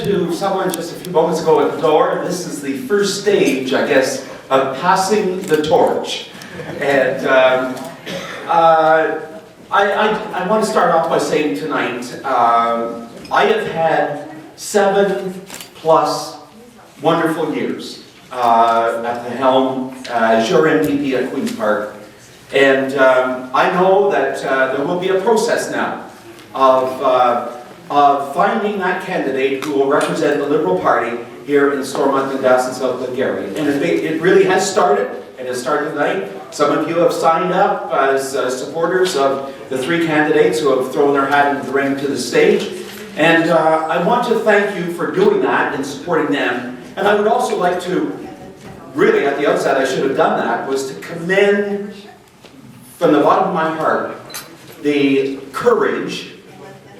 to someone just a few moments ago at the door, this is the first stage, I guess, of passing the torch. And I want to start off by saying tonight, I have had 7+ wonderful years at the helm as your MPP at Queen's Park. And I know that there will be a process now of finding that candidate who will represent the Liberal Party here in Stormont, Dundas, and South Glengarry. And it really has started. It has started tonight. Some of you have signed up as supporters of the 3 candidates who have thrown their hat into the ring to the stage. And I want to thank you for doing that and supporting them. And I would also like to, really at the outset I should have done that, was to commend from the bottom of my heart the courage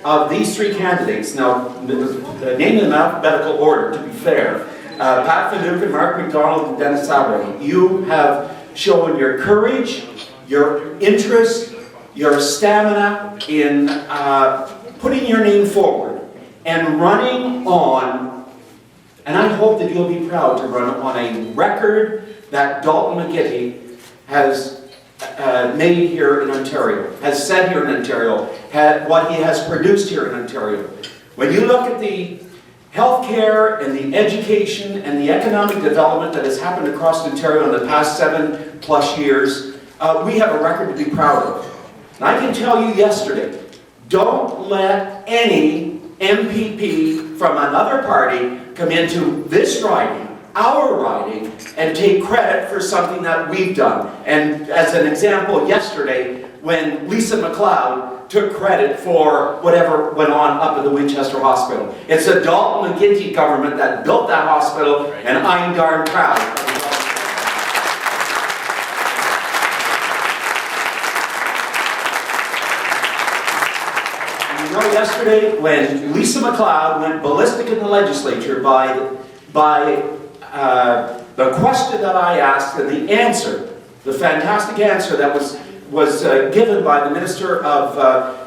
of these 3 candidates. Now, name them in alphabetical order, to be fair. Pat Finucane, Mark McDonald, and Dennis Sabre. You have shown your courage, your interest, your stamina in putting your name forward and running on, and I hope that you'll be proud to run on a record that Dalton McGuinty has made here in Ontario, has set here in Ontario, what he has produced here in Ontario. When you look at the healthcare and the education and the economic development that has happened across Ontario in the past 7+ years, we have a record to be proud of. And I can tell you yesterday, don't let any MPP from another party come into this riding, our riding, and take credit for something that we've done. And as an example, yesterday, when Lisa MacLeod took credit for whatever went on up at the Winchester Hospital. It's the Dalton McGuinty government that built that hospital, and I'm darn proud. And you know, yesterday, when Lisa MacLeod went ballistic in the legislature by the question that I asked and the answer, the fantastic answer that was given by the Minister of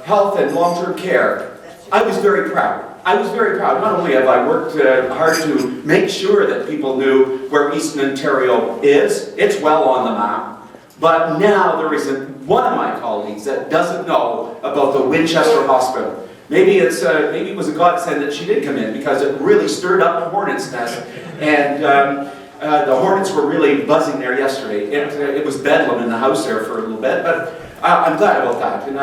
Health and Long-Term Care, I was very proud. I was very proud. Not only have I worked hard to make sure that people knew where Eastern Ontario is, it's well on the map, but now there isn't one of my colleagues that doesn't know about the Winchester Hospital. Maybe it was a godsend that she did come in, because it really stirred up the hornet's nest. And the hornets were really buzzing there yesterday. It was bedlam in the house there for a little bit, but I'm glad about that. And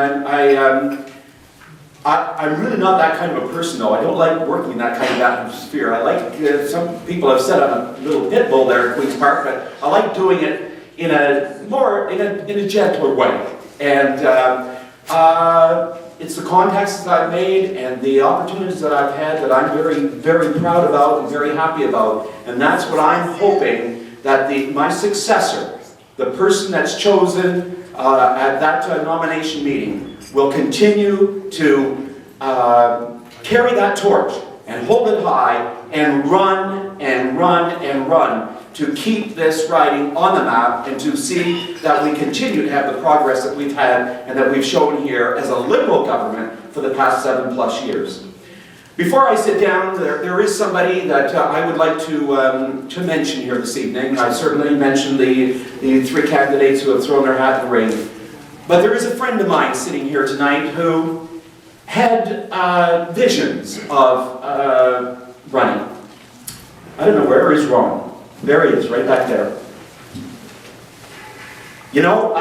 I'm really not that kind of a person, though. I don't like working in that kind of atmosphere. I like, some people have said I'm a little pit bull there at Queen's Park, but I like doing it in a gentler way. And it's the contacts that I've made and the opportunities that I've had that I'm very, very proud about and very happy about. And that's what I'm hoping that my successor, the person that's chosen at that nomination meeting, will continue to carry that torch and hold it high and run and run and run to keep this riding on the map and to see that we continue to have the progress that we've had and that we've shown here as a Liberal government for the past 7+ years. Before I sit down, there is somebody that I would like to mention here this evening. I certainly mentioned the 3 candidates who have thrown their hat in the ring. But there is a friend of mine sitting here tonight who had visions of running. I don't know, where is Ron? There he is, right back there. You know,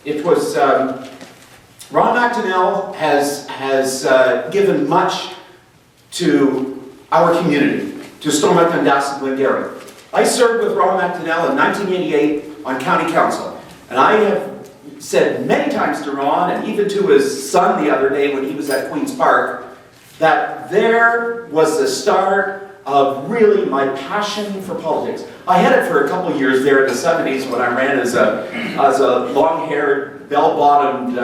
it was, Ron McDonnell has given much to our community, to Stormont, Dundas, and Glengarry. I served with Ron McDonnell in 1988 on County Council, and I have said many times to Ron, and even to his son the other day when he was at Queen's Park, that there was the start of really my passion for politics. I had it for a couple of years there in the 70s when I ran as a long-haired, bell-bottomed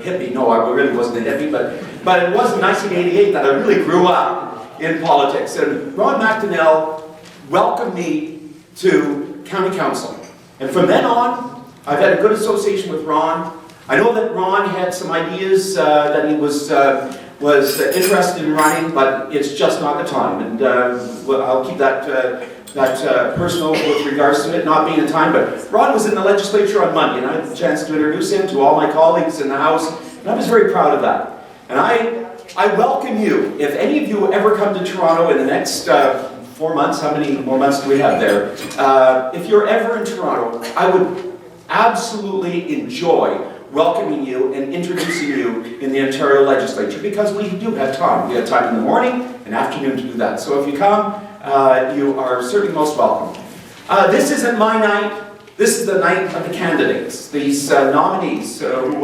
hippie. No, I really wasn't a hippie, but it was in 1988 that I really grew up in politics. And Ron McDonnell welcomed me to County Council. And from then on, I've had a good association with Ron. I know that Ron had some ideas that he was was interested in running, but it's just not the time. And well, I'll keep that personal with regards to it not being the time. But Ron was in the legislature on Monday, and I had the chance to introduce him to all my colleagues in the House, and I was very proud of that. And I welcome you. If any of you ever come to Toronto in the next 4 months, how many more months do we have there? If you're ever in Toronto, I would absolutely enjoy welcoming you and introducing you in the Ontario Legislature, because we do have time. We have time in the morning and afternoon to do that. So if you come, you are certainly most welcome. This isn't my night. This is the night of the candidates, these nominees who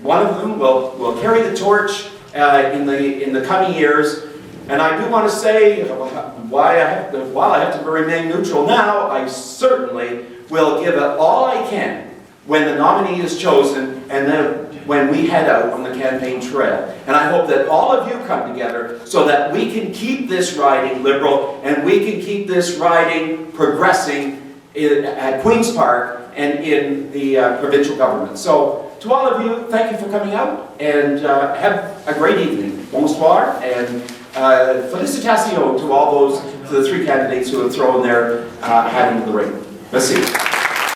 one of them will carry the torch in the coming years. And I do want to say, while I have to remain neutral now, I certainly will give it all I can when the nominee is chosen and then when we head out on the campaign trail. And I hope that all of you come together so that we can keep this riding Liberal and we can keep this riding progressing at Queen's Park and in the provincial government. So to all of you, thank you for coming out, and have a great evening. Bonsoir, and félicitations to all those, to the three candidates who have thrown their hat into the ring. Merci.